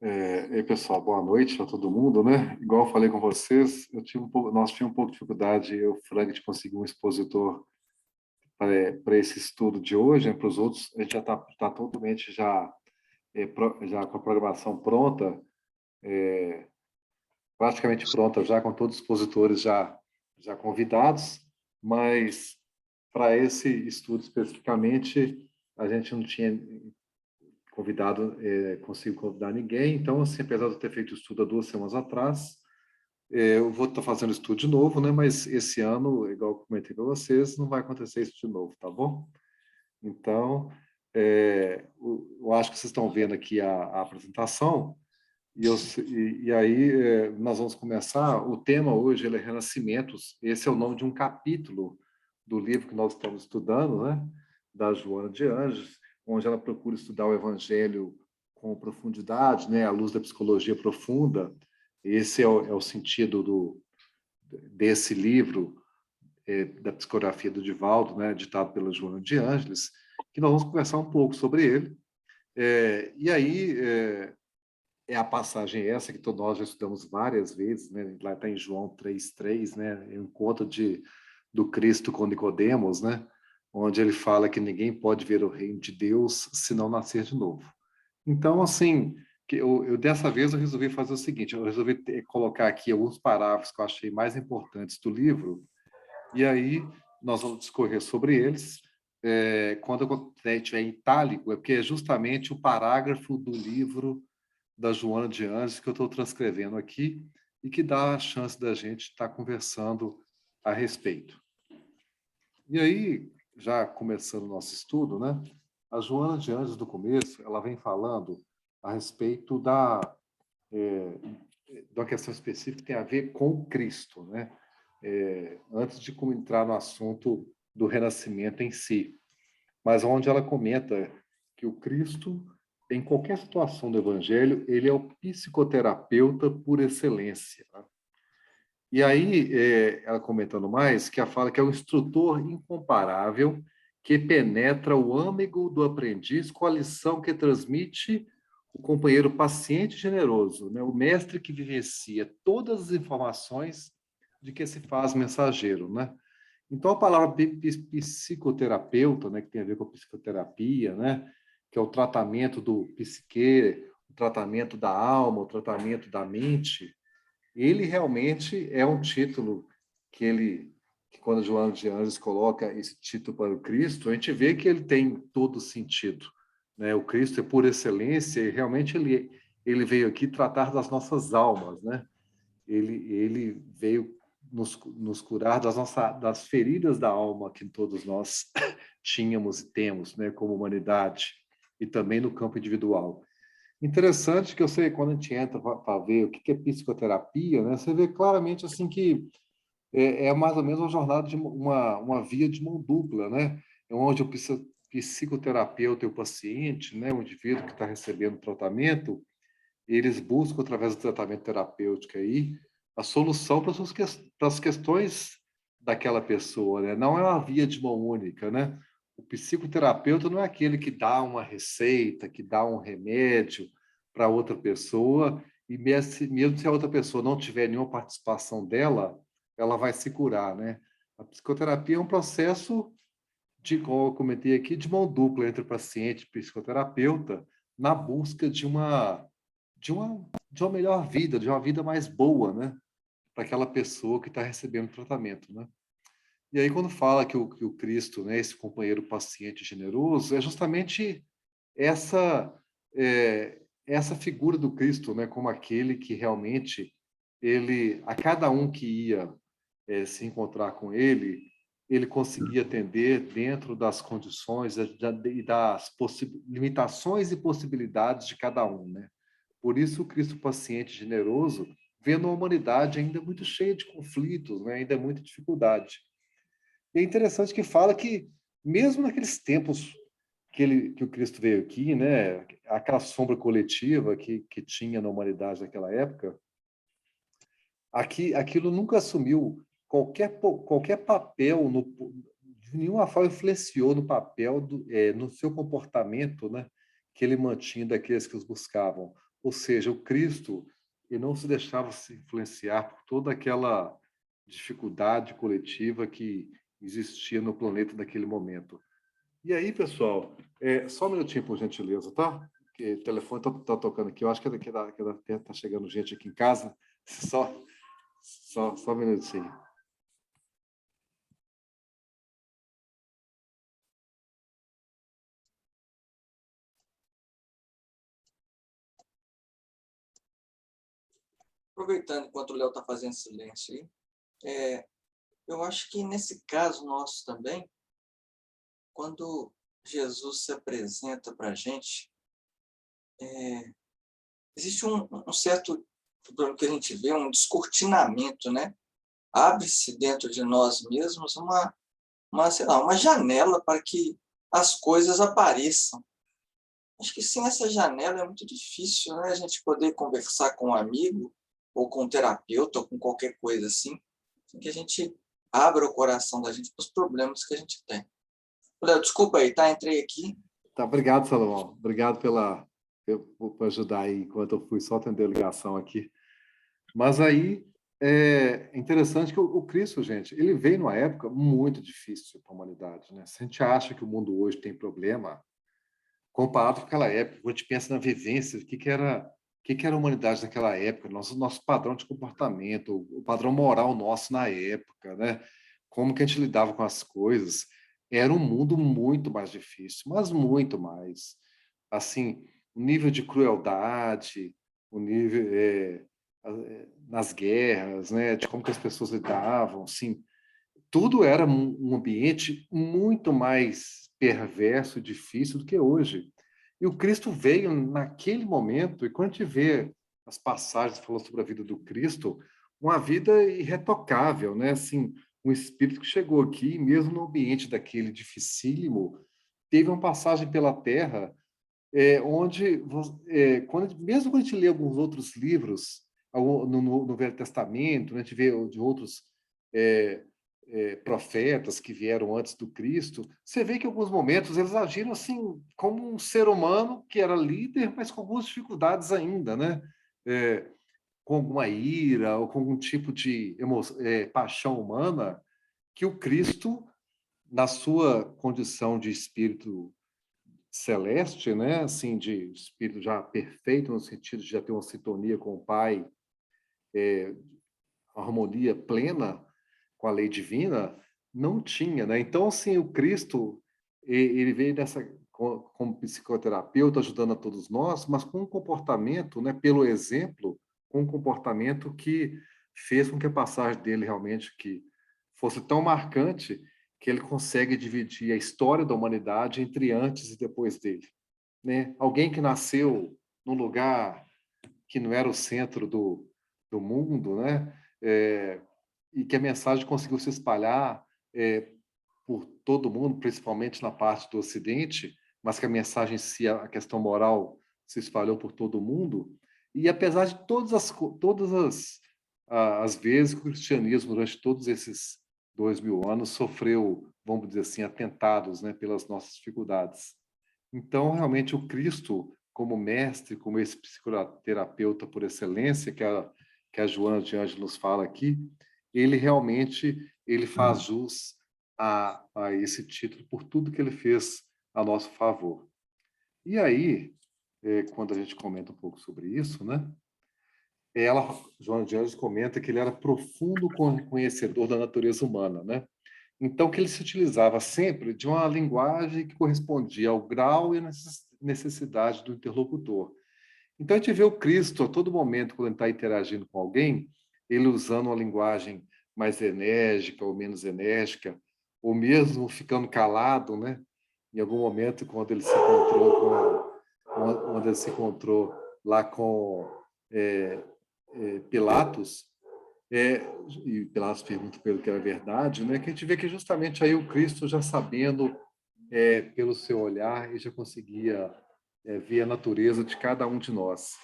E aí, pessoal, boa noite a todo mundo, né? Igual eu falei com vocês, nós tínhamos um pouco de dificuldade, eu e o Frank, de conseguir um expositor para esse estudo de hoje, né? Para os outros, a gente já está totalmente já com a programação pronta, praticamente pronta já, com todos os expositores já convidados, mas para esse estudo especificamente, a gente não tinha consigo convidar ninguém, então, assim, apesar de eu ter feito o estudo há 2 semanas atrás, eu vou estar fazendo estudo de novo, né? Mas esse ano, igual eu comentei para vocês, não vai acontecer isso de novo, tá bom? Então, eu acho que vocês estão vendo aqui a apresentação, e aí nós vamos começar. O tema hoje ele é Renascimentos. Esse é o nome de um capítulo do livro que nós estamos estudando, né? Da Joana de Anjos, onde ela procura estudar o Evangelho com profundidade, né? À luz da psicologia profunda. Esse é o sentido desse livro, da psicografia do Divaldo, né? Ditado pela Joana de Ângeles, que nós vamos conversar um pouco sobre ele. E aí, a passagem essa que todos nós já estudamos várias vezes, né? Lá está em João 3:3, né? É o encontro do Cristo com Nicodemos, né? Onde ele fala que ninguém pode ver o reino de Deus se não nascer de novo. Então, assim, dessa vez eu resolvi fazer o seguinte: eu resolvi colocar aqui alguns parágrafos que eu achei mais importantes do livro, e aí nós vamos discorrer sobre eles. Quando eu tiver em itálico, é porque é justamente o parágrafo do livro da Joana de Anjos que eu estou transcrevendo aqui e que dá a chance da gente estar conversando a respeito. E aí, já começando o nosso estudo, né? A Joana de Anjos, do começo, ela vem falando a respeito de uma questão específica que tem a ver com Cristo, né? Antes de entrar no assunto do renascimento em si, mas onde ela comenta que o Cristo, em qualquer situação do Evangelho, ele é o psicoterapeuta por excelência. Né? E aí, ela comentando mais, que ela fala que é o instrutor incomparável que penetra o âmago do aprendiz com a lição que transmite o companheiro paciente e generoso, né? O mestre que vivencia todas as informações de que se faz mensageiro, né? Então, a palavra psicoterapeuta, né, que tem a ver com a psicoterapia, né, que é o tratamento do psique, o tratamento da alma, o tratamento da mente, ele realmente é um título que quando João de Anjos coloca esse título para o Cristo, a gente vê que ele tem todo sentido, né? O Cristo é por excelência e realmente ele veio aqui tratar das nossas almas, né? Ele veio nos curar das feridas da alma que todos nós tínhamos e temos, né, como humanidade, e também no campo individual. Interessante que eu sei, quando a gente entra para ver o que é psicoterapia, né, você vê claramente assim que é mais ou menos uma jornada de uma via de mão dupla, né? É onde o psicoterapeuta e o paciente, né, o indivíduo que está recebendo tratamento, eles buscam, através do tratamento terapêutico aí, a solução para as questões daquela pessoa, né? Não é uma via de mão única, né? O psicoterapeuta não é aquele que dá uma receita, que dá um remédio para outra pessoa, e mesmo se a outra pessoa não tiver nenhuma participação dela, ela vai se curar, né? A psicoterapia é um processo como eu comentei aqui, de mão dupla entre o paciente e o psicoterapeuta, na busca de uma melhor vida, de uma vida mais boa, né? Para aquela pessoa que está recebendo tratamento, né? E aí, quando fala que o Cristo, né, esse companheiro paciente generoso, é justamente essa, essa figura do Cristo, né, como aquele que realmente, a cada um que ia se encontrar com ele conseguia atender dentro das condições e das limitações e possibilidades de cada um, né? Por isso, o Cristo paciente generoso, vendo a humanidade ainda muito cheia de conflitos, né? Ainda muita dificuldade. E é interessante que fala que, mesmo naqueles tempos que o Cristo veio aqui, né? Aquela sombra coletiva que tinha na humanidade naquela época, aquilo nunca assumiu qualquer papel de nenhuma forma influenciou no papel, no seu comportamento, né, que ele mantinha daqueles que os buscavam. Ou seja, o Cristo, ele não se deixava se influenciar por toda aquela dificuldade coletiva que existia no planeta naquele momento. E aí, pessoal, só um minutinho, por gentileza, tá? Porque o telefone tá tocando aqui. Eu acho que tá chegando gente aqui em casa. Só um minutinho. Aproveitando enquanto o Léo está fazendo silêncio aí, eu acho que nesse caso nosso também, quando Jesus se apresenta para a gente, existe um certo, pelo que a gente vê, um descortinamento, né? Abre-se dentro de nós mesmos sei lá, uma janela para que as coisas apareçam. Acho que sem essa janela é muito difícil, né? A gente poder conversar com um amigo, ou com um terapeuta, ou com qualquer coisa assim, que a gente abra o coração da gente para os problemas que a gente tem. Léo, desculpa aí, tá? Entrei aqui. Tá, obrigado, Salomão. Obrigado por ajudar aí, enquanto eu fui só atender a ligação aqui. Mas aí é interessante que o Cristo, gente, ele veio numa época muito difícil para a humanidade, né? Se a gente acha que o mundo hoje tem problema, comparado com aquela época, quando a gente pensa na vivência, o que era a humanidade naquela época, nosso padrão de comportamento, o padrão moral nosso na época, né? Como que a gente lidava com as coisas, era um mundo muito mais difícil, mas muito mais. Assim, o nível de crueldade, o nível nas guerras, né? De como que as pessoas lidavam, assim, tudo era um ambiente muito mais perverso e difícil do que hoje. E o Cristo veio naquele momento, e quando a gente vê as passagens que falam sobre a vida do Cristo, uma vida irretocável, né? Assim, um espírito que chegou aqui, mesmo no ambiente daquele dificílimo, teve uma passagem pela Terra, onde, mesmo quando a gente lê alguns outros livros, no Velho Testamento, né, a gente vê de outros é, profetas que vieram antes do Cristo, você vê que em alguns momentos eles agiram assim como um ser humano que era líder, mas com algumas dificuldades ainda, né? Com alguma ira ou com algum tipo de paixão humana que o Cristo, na sua condição de espírito celeste, né? Assim, de espírito já perfeito no sentido de já ter uma sintonia com o Pai, uma harmonia plena com a lei divina, não tinha, né? Então, assim, o Cristo, ele veio como psicoterapeuta, ajudando a todos nós, mas com um comportamento, né, pelo exemplo, com um comportamento que fez com que a passagem dele realmente que fosse tão marcante que ele consegue dividir a história da humanidade entre antes e depois dele, né? Alguém que nasceu num lugar que não era o centro do mundo, né? E que a mensagem conseguiu se espalhar por todo mundo, principalmente na parte do Ocidente, mas que a mensagem em si, a questão moral, se espalhou por todo mundo. E apesar de todas as vezes que o cristianismo, durante todos esses 2000 anos, sofreu, vamos dizer assim, atentados, né, pelas nossas dificuldades. Então, realmente, o Cristo, como mestre, como esse psicoterapeuta por excelência, que a Joana de Ângeles nos fala aqui, ele realmente ele faz jus a esse título por tudo que ele fez a nosso favor. E aí, quando a gente comenta um pouco sobre isso, né? Joana de Ângeles comenta que ele era profundo conhecedor da natureza humana, né? Então, que ele se utilizava sempre de uma linguagem que correspondia ao grau e à necessidade do interlocutor. Então, a gente vê o Cristo a todo momento, quando ele está interagindo com alguém, ele usando uma linguagem mais enérgica ou menos enérgica, ou mesmo ficando calado, né? Em algum momento, quando ele se encontrou lá com Pilatos, e Pilatos pergunta pelo que era verdade, né? Que a gente vê que justamente aí o Cristo já sabendo, pelo seu olhar, e já conseguia ver a natureza de cada um de nós.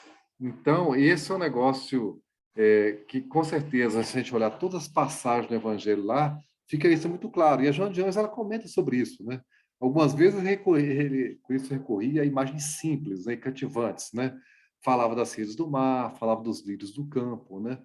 Então, esse é um negócio que, com certeza, se a gente olhar todas as passagens do Evangelho lá, fica isso muito claro. E a Joana de Ângeles, ela comenta sobre isso, né? Algumas vezes Cristo recorria a imagens simples, né, e cativantes, né? Falava das redes do mar, falava dos lírios do campo, né?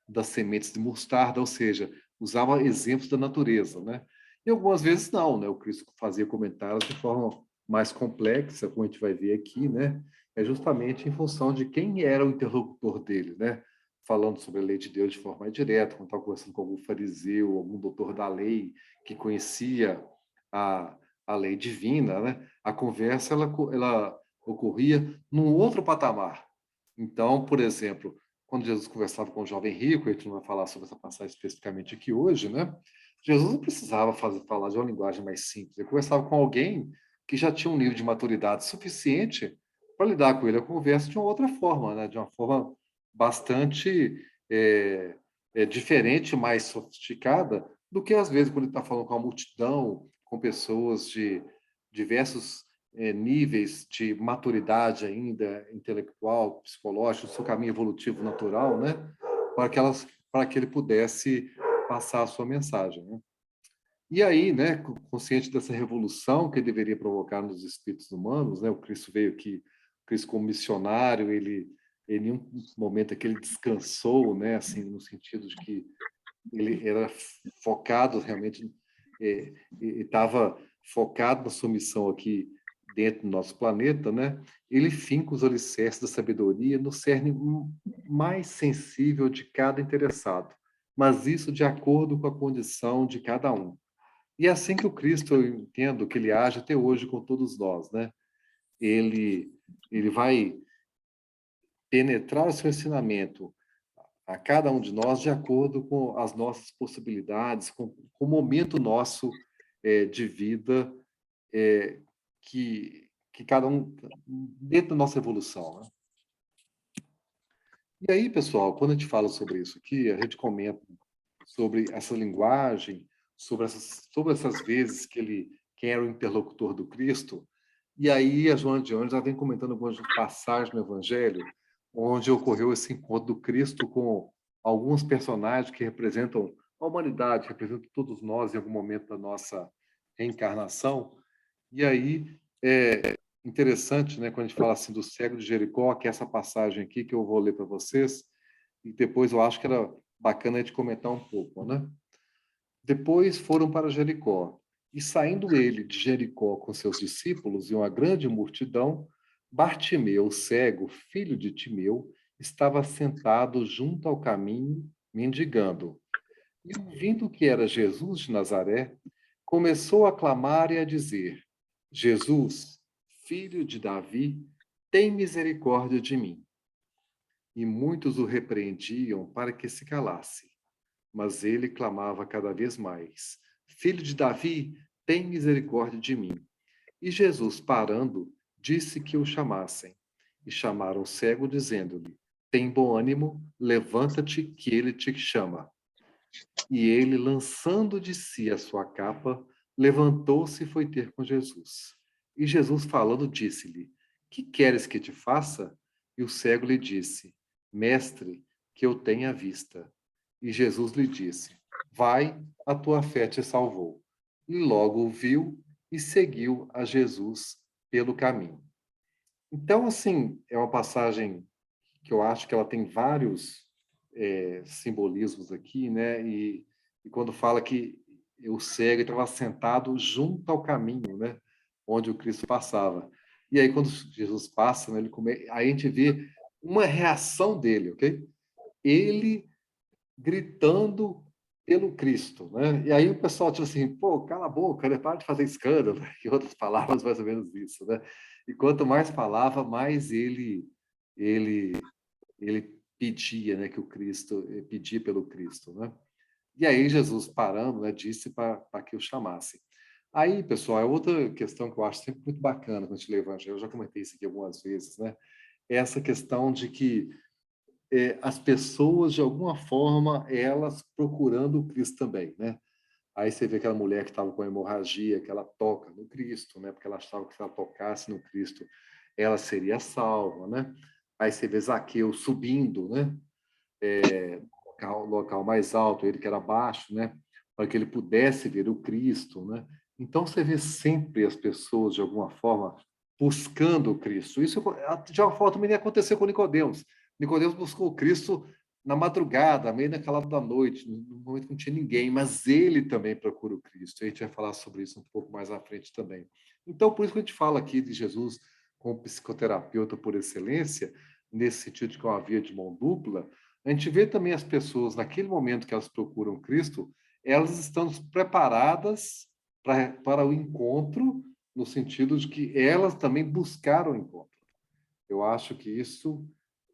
Das sementes de mostarda, ou seja, usava exemplos da natureza, né? E algumas vezes não, né? O Cristo fazia comentários de forma mais complexa, como a gente vai ver aqui, né? É justamente em função de quem era o interlocutor dele, né? Falando sobre a lei de Deus de forma mais direta, quando estava conversando com algum fariseu, algum doutor da lei que conhecia a, a lei divina, né? A conversa ela ocorria num outro patamar. Então, por exemplo, quando Jesus conversava com o jovem rico, a gente não vai falar sobre essa passagem especificamente aqui hoje, né? Jesus não precisava falar de uma linguagem mais simples. Ele conversava com alguém que já tinha um nível de maturidade suficiente para lidar com ele a conversa de uma outra forma, né? De uma forma bastante diferente, mais sofisticada do que às vezes quando ele está falando com a multidão, com pessoas de diversos níveis de maturidade ainda intelectual, psicológico, seu caminho evolutivo natural, né? Para que ele pudesse passar a sua mensagem, né? E aí, né, consciente dessa revolução que ele deveria provocar nos espíritos humanos, né, o Cristo veio aqui, o Cristo como missionário, ele em um momento que ele descansou, né, assim, no sentido de que ele era focado realmente, estava focado na sua missão aqui dentro do nosso planeta, né? Ele finca os alicerces da sabedoria no cerne mais sensível de cada interessado, mas isso de acordo com a condição de cada um. E é assim que o Cristo, eu entendo que ele age até hoje com todos nós, né? Ele, ele vai penetrar o seu ensinamento a cada um de nós de acordo com as nossas possibilidades, com o momento nosso de vida que cada um, dentro da nossa evolução, né? E aí, pessoal, quando a gente fala sobre isso aqui, a gente comenta sobre essa linguagem, sobre essas vezes que era o interlocutor do Cristo. E aí a Joana de Ângeles já vem comentando algumas passagens no Evangelho, onde ocorreu esse encontro do Cristo com alguns personagens que representam a humanidade, representam todos nós em algum momento da nossa reencarnação. E aí é interessante, né, quando a gente fala assim do cego de Jericó, que é essa passagem aqui que eu vou ler para vocês, e depois eu acho que era bacana a gente comentar um pouco, né? Depois foram para Jericó. E saindo ele de Jericó com seus discípulos e uma grande multidão, Bartimeu, cego, filho de Timeu, estava sentado junto ao caminho, mendigando. E ouvindo que era Jesus de Nazaré, começou a clamar e a dizer: Jesus, filho de Davi, tem misericórdia de mim. E muitos o repreendiam para que se calasse. Mas ele clamava cada vez mais: Filho de Davi, tem misericórdia de mim. E Jesus, parando, disse que o chamassem. E chamaram o cego, dizendo-lhe: Tem bom ânimo, levanta-te, que ele te chama. E ele, lançando de si a sua capa, levantou-se e foi ter com Jesus. E Jesus, falando, disse-lhe: Que queres que te faça? E o cego lhe disse: Mestre, que eu tenha vista. E Jesus lhe disse: Vai, a tua fé te salvou. E logo o viu e seguiu a Jesus pelo caminho. Então, assim, é uma passagem que eu acho que ela tem vários simbolismos aqui, né? E quando fala que o cego estava sentado junto ao caminho, né? Onde o Cristo passava. E aí, quando Jesus passa, né, aí a gente vê uma reação dele, ok? Ele gritando pelo Cristo, né? E aí o pessoal diz assim, pô, cala a boca, né? Para de fazer escândalo, em outras palavras, mais ou menos isso, né? E quanto mais falava, mais ele ele pedia, né, que o Cristo pedia pelo Cristo, né? E aí Jesus parando, né, disse para que o chamasse. Aí, pessoal, é outra questão que eu acho sempre muito bacana quando a gente lê o Evangelho. Eu já comentei isso aqui algumas vezes, né? É essa questão de que as pessoas, de alguma forma, elas procurando o Cristo também, né? Aí você vê aquela mulher que estava com hemorragia, que ela toca no Cristo, né? Porque ela achava que se ela tocasse no Cristo, ela seria salva, né? Aí você vê Zaqueu subindo, né? Local mais alto, ele que era baixo, né? para que ele pudesse ver o Cristo, né? Então, você vê sempre as pessoas, de alguma forma, buscando o Cristo. Isso, de alguma forma, também aconteceu com Nicodemos. Nicodemos buscou o Cristo na madrugada, meio naquela hora da noite, no momento que não tinha ninguém, mas ele também procura o Cristo. A gente vai falar sobre isso um pouco mais à frente também. Então, por isso que a gente fala aqui de Jesus como psicoterapeuta por excelência, nesse sentido de que é uma via de mão dupla. A gente vê também as pessoas, naquele momento que elas procuram Cristo, elas estão preparadas para o encontro, no sentido de que elas também buscaram o encontro. Eu acho que isso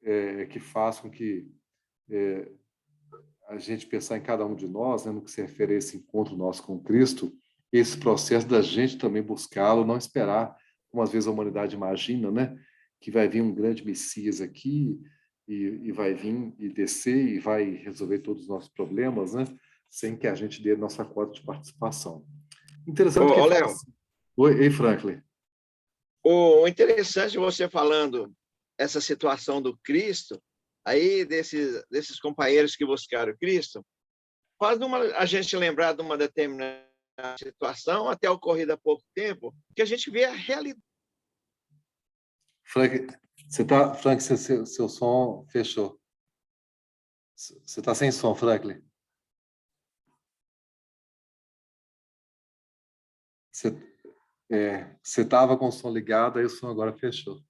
é que faz com que a gente pensar em cada um de nós, né, no que se refere a esse encontro nosso com Cristo, esse processo da gente também buscá-lo, não esperar, como às vezes a humanidade imagina, né, que vai vir um grande Messias aqui e vai vir e descer e vai resolver todos os nossos problemas, né, sem que a gente dê nossa cota de participação. Interessante que ele fala Léo, assim. Oi, ei, Franklin. o interessante você falando essa situação do Cristo, aí desses companheiros que buscaram Cristo, faz a gente lembrar de uma determinada situação, até ocorrida há pouco tempo, que a gente vê a realidade. Franklin, seu som fechou. Você está sem som, Franklin. Você estava com o som ligado, aí o som agora fechou.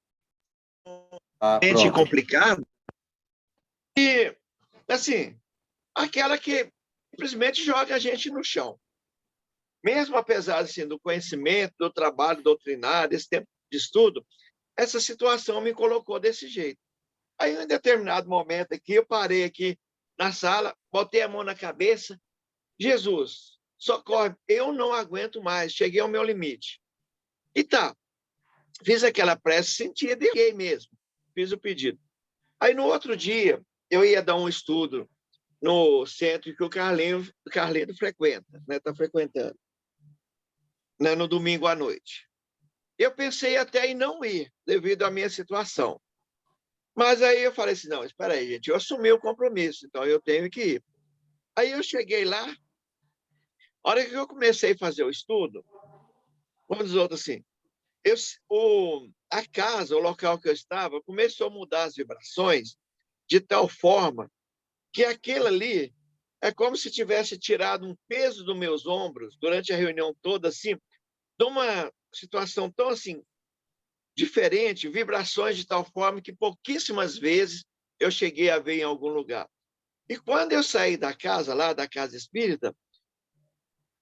Gente Pronto. complicado. E, assim, aquela que simplesmente joga a gente no chão. Mesmo apesar assim, do conhecimento, do trabalho doutrinário, desse tempo de estudo, essa situação me colocou desse jeito. Aí, em um determinado momento aqui, eu parei aqui na sala, botei a mão na cabeça. Jesus, socorre, eu não aguento mais, cheguei ao meu limite. E tá, fiz aquela prece sentida e liguei mesmo, fiz o pedido. Aí, no outro dia, eu ia dar um estudo no centro que o Carlinho frequenta, né? Está frequentando, né? No domingo à noite. Eu pensei até em não ir, devido à minha situação. Mas aí eu falei assim, não, espera aí, gente, eu assumi o compromisso, então eu tenho que ir. Aí eu cheguei lá, a hora que eu comecei a fazer o estudo, vamos dizer assim, a casa, o local que eu estava, começou a mudar as vibrações de tal forma que aquilo ali é como se tivesse tirado um peso dos meus ombros durante a reunião toda, assim, de uma situação tão assim diferente, vibrações de tal forma que pouquíssimas vezes eu cheguei a ver em algum lugar. E quando eu saí da casa, lá da casa espírita,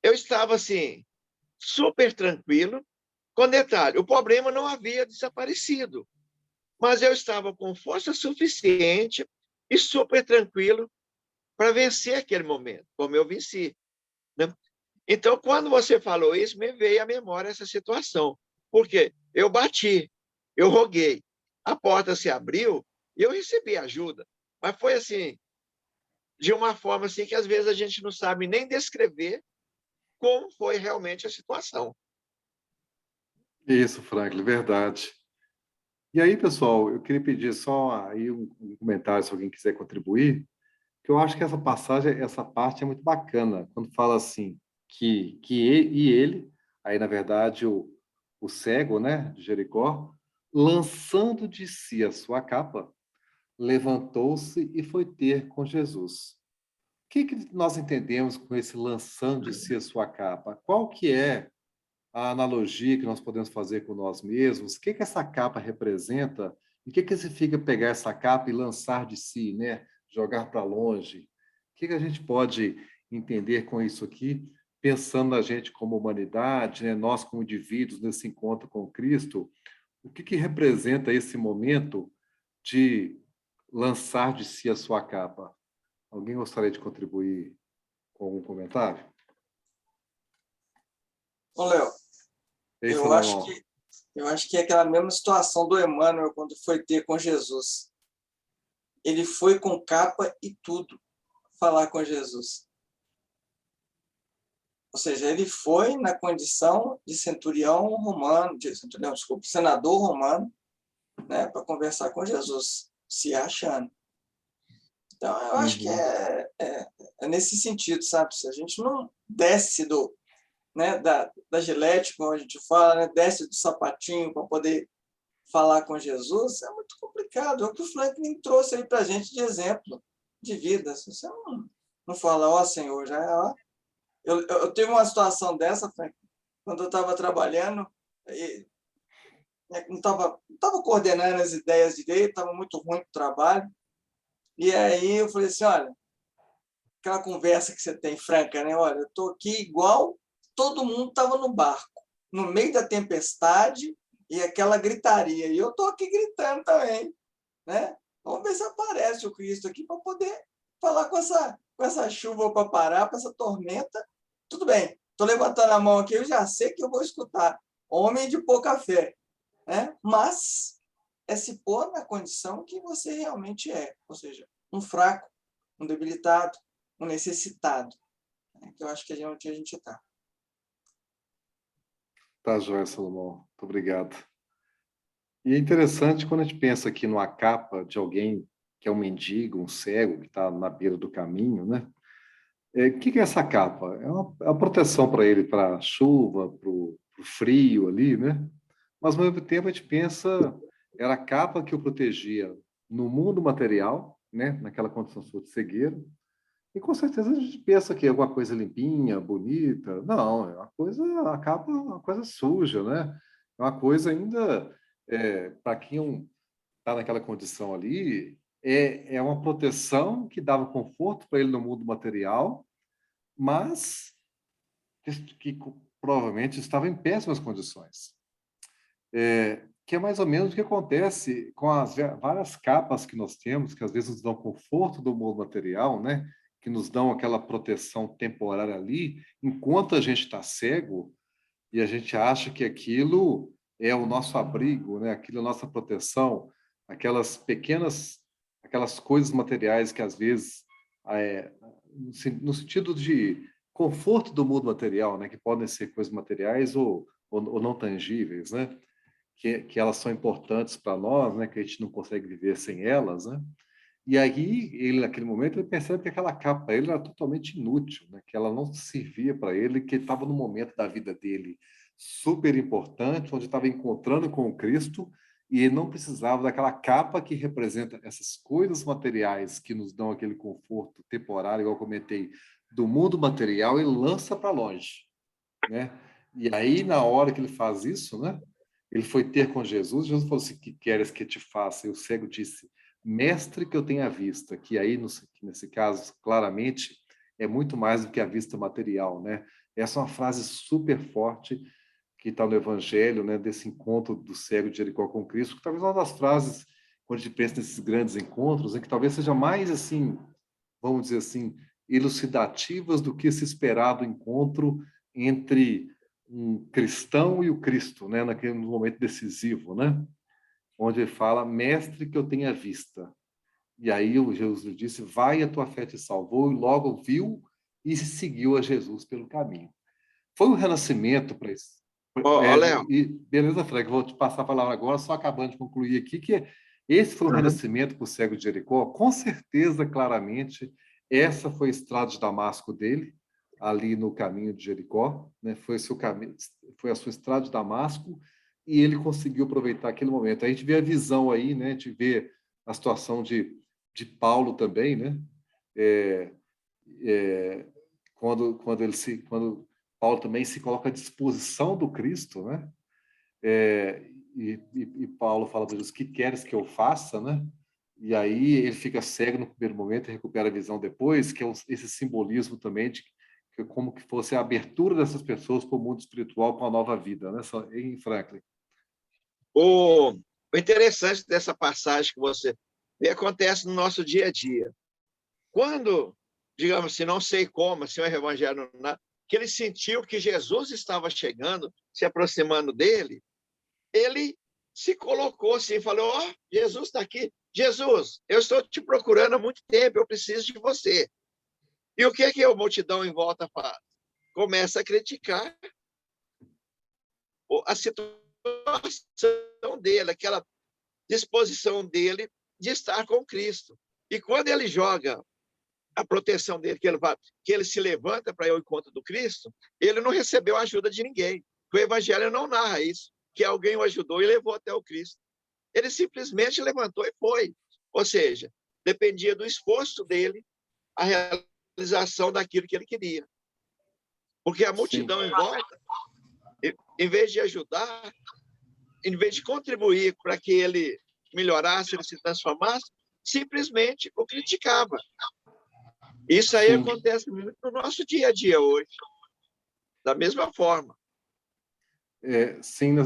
eu estava assim, super tranquilo, com detalhe, o problema não havia desaparecido, mas eu estava com força suficiente e super tranquilo para vencer aquele momento, como eu venci, né? Então, quando você falou isso, me veio à memória essa situação. Por quê? Eu bati, eu roguei, a porta se abriu e eu recebi ajuda. Mas foi assim, de uma forma assim que às vezes a gente não sabe nem descrever como foi realmente a situação. Isso, Franklin, verdade. E aí, pessoal, eu queria pedir só aí um comentário, se alguém quiser contribuir, que eu acho que essa passagem, essa parte é muito bacana, quando fala assim, ele, aí na verdade o cego, né, de Jericó, lançando de si a sua capa, levantou-se e foi ter com Jesus. O que nós entendemos com esse lançando de si a sua capa? Qual que é a analogia que nós podemos fazer com nós mesmos? O que essa capa representa? E o que significa pegar essa capa e lançar de si, né? Jogar para longe? O que a gente pode entender com isso aqui, pensando na gente como humanidade, né? Nós como indivíduos nesse encontro com Cristo? O que representa esse momento de lançar de si a sua capa? Alguém gostaria de contribuir com algum comentário? Ô, Léo, Ei, eu acho Salomão. que eu acho que é aquela mesma situação do Emmanuel quando foi ter com Jesus. Ele foi com capa e tudo falar com Jesus. Ou seja, ele foi na condição de centurião romano, desculpa, senador romano, né, para conversar com Jesus, se achando. Então, eu acho que é nesse sentido, sabe? Se a gente não desce né, da gilete, como a gente fala, né, desce do sapatinho para poder falar com Jesus, é muito complicado. É o que o Franklin trouxe aí para a gente de exemplo de vida. Se você não fala, ó Senhor, já é, ó. Eu tive uma situação dessa, Franklin, quando eu estava trabalhando, e não estava coordenando as ideias direito, estava muito ruim para o trabalho. E aí eu falei assim, olha, aquela conversa que você tem franca, né? Olha, eu estou aqui igual todo mundo estava no barco, no meio da tempestade e aquela gritaria. E eu estou aqui gritando também, né? Vamos ver se aparece o Cristo aqui para poder falar com essa chuva para parar, com essa tormenta. Tudo bem, estou levantando a mão aqui, eu já sei que eu vou escutar. Homem de pouca fé, né? Mas é se pôr na condição que você realmente é, ou seja, um fraco, um debilitado, um necessitado, né? Que eu acho que é onde a gente está. Tá, joia, Salomão. Muito obrigado. E é interessante quando a gente pensa aqui numa capa de alguém que é um mendigo, um cego, que está na beira do caminho, né? O que é essa capa? É uma proteção para ele, para a chuva, para o frio ali, né? Mas, ao mesmo tempo, a gente pensa, era a capa que o protegia no mundo material, né? Naquela condição sua de cegueira. E, com certeza, a gente pensa que é alguma coisa limpinha, bonita. Não, é uma coisa, a capa é uma coisa suja, né? É uma coisa ainda, para quem está naquela condição ali, é uma proteção que dava conforto para ele no mundo material, mas que provavelmente estava em péssimas condições. Que é mais ou menos o que acontece com as várias capas que nós temos, que às vezes nos dão conforto do mundo material, né? Que nos dão aquela proteção temporária ali, enquanto a gente está cego e a gente acha que aquilo é o nosso abrigo, né? Aquilo é a nossa proteção, aquelas coisas materiais que às vezes, é, no sentido de conforto do mundo material, né? Que podem ser coisas materiais ou não tangíveis, né? Que elas são importantes para nós, né? Que a gente não consegue viver sem elas, né? E aí, ele, naquele momento, ele percebe que aquela capa para ele era totalmente inútil, né? Que ela não servia para ele, que ele estava no momento da vida dele super importante, onde estava encontrando com o Cristo, e ele não precisava daquela capa que representa essas coisas materiais que nos dão aquele conforto temporário, igual eu comentei, do mundo material, ele lança para longe, né? E aí, na hora que ele faz isso, né? Ele foi ter com Jesus, Jesus falou assim, que queres que te faça? E o cego disse, mestre, que eu tenha vista, que aí, nesse caso, claramente, é muito mais do que a vista material, né? Essa é uma frase super forte que está no Evangelho, né? Desse encontro do cego de Jericó com Cristo, que talvez uma das frases, quando a gente pensa nesses grandes encontros, que talvez seja mais, assim, vamos dizer assim, elucidativas do que esse esperado encontro entre um cristão e o Cristo, né, naquele momento decisivo, né, onde ele fala, mestre, que eu tenha vista. E aí o Jesus disse, vai, a tua fé te salvou, e logo viu e seguiu a Jesus pelo caminho. Foi um renascimento para isso. Léo. Beleza, Frank, vou te passar a palavra agora, só acabando de concluir aqui, que esse foi um renascimento para o cego de Jericó, com certeza, claramente, essa foi a estrada de Damasco dele, ali no caminho de Jericó, né? Foi a sua estrada de Damasco, e ele conseguiu aproveitar aquele momento. A gente vê a visão aí, né? A gente vê a situação de Paulo também, né? É, quando Paulo também se coloca à disposição do Cristo, né? E Paulo fala para Jesus, que queres que eu faça, né? E aí ele fica cego no primeiro momento e recupera a visão depois, que é esse simbolismo também de que como que fosse a abertura dessas pessoas para o mundo espiritual com a nova vida, né? Em Franklin. O interessante dessa passagem que você vê acontece no nosso dia a dia. Quando, digamos assim, não sei como, assim, o evangelho não, que ele sentiu que Jesus estava chegando, se aproximando dele, ele se colocou assim, falou, ó, oh, Jesus está aqui. Jesus, eu estou te procurando há muito tempo, eu preciso de você. E o que é que a multidão em volta faz? Começa a criticar a situação dele, aquela disposição dele de estar com Cristo. E quando ele joga a proteção dele, que ele se levanta para ir ao encontro do Cristo, ele não recebeu a ajuda de ninguém. O Evangelho não narra isso, que alguém o ajudou e levou até o Cristo. Ele simplesmente levantou e foi. Ou seja, dependia do esforço dele a realização daquilo que ele queria. Porque a multidão Sim. em volta, em vez de ajudar, em vez de contribuir para que ele melhorasse, ele se transformasse, simplesmente o criticava. Isso aí Sim. acontece muito no nosso dia a dia hoje, da mesma forma. Sim,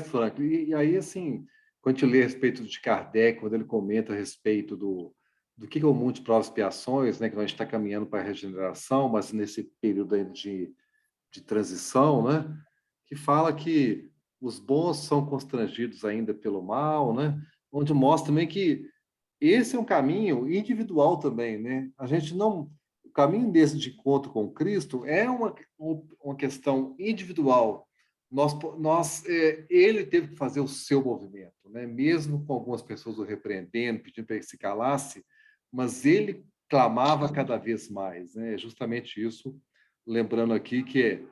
Franco. E aí, assim, quando a gente lê a respeito de Kardec, quando ele comenta a respeito do que é o mundo de provas e expiações, né, que a gente está caminhando para a regeneração, mas nesse período ainda de transição, né, que fala que os bons são constrangidos ainda pelo mal, né, onde mostra também que esse é um caminho individual também, né? A gente não, o caminho desse de encontro com Cristo é uma questão individual. Ele teve que fazer o seu movimento, né? Mesmo com algumas pessoas o repreendendo, pedindo para ele se calasse, mas ele clamava cada vez mais, né? Justamente isso, lembrando aqui que